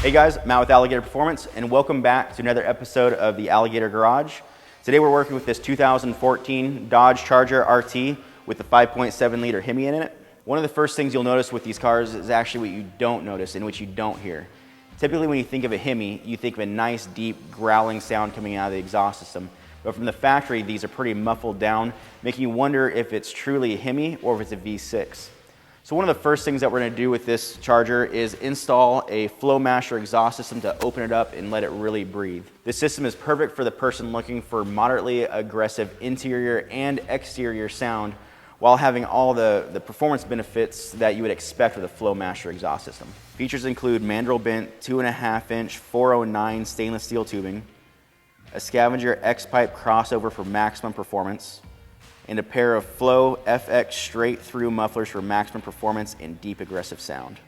Hey guys, Matt with Alligator Performance, and welcome back to another episode of the Alligator Garage. Today we're working with this 2014 Dodge Charger RT with the 5.7 liter Hemi in it. One of the first things you'll notice with these cars is actually what you don't notice and what you don't hear. Typically when you think of a Hemi, you think of a nice deep growling sound coming out of the exhaust system. But from the factory, these are pretty muffled down, making you wonder if it's truly a Hemi or if it's a V6. So one of the first things that we're going to do with this Charger is install a Flowmaster exhaust system to open it up and let it really breathe. This system is perfect for the person looking for moderately aggressive interior and exterior sound while having all the performance benefits that you would expect with a Flowmaster exhaust system. Features include mandrel bent 2.5-inch 409 stainless steel tubing, a Scavenger X-pipe crossover for maximum performance, and a pair of FLOW FX straight-through mufflers for maximum performance and deep aggressive sound.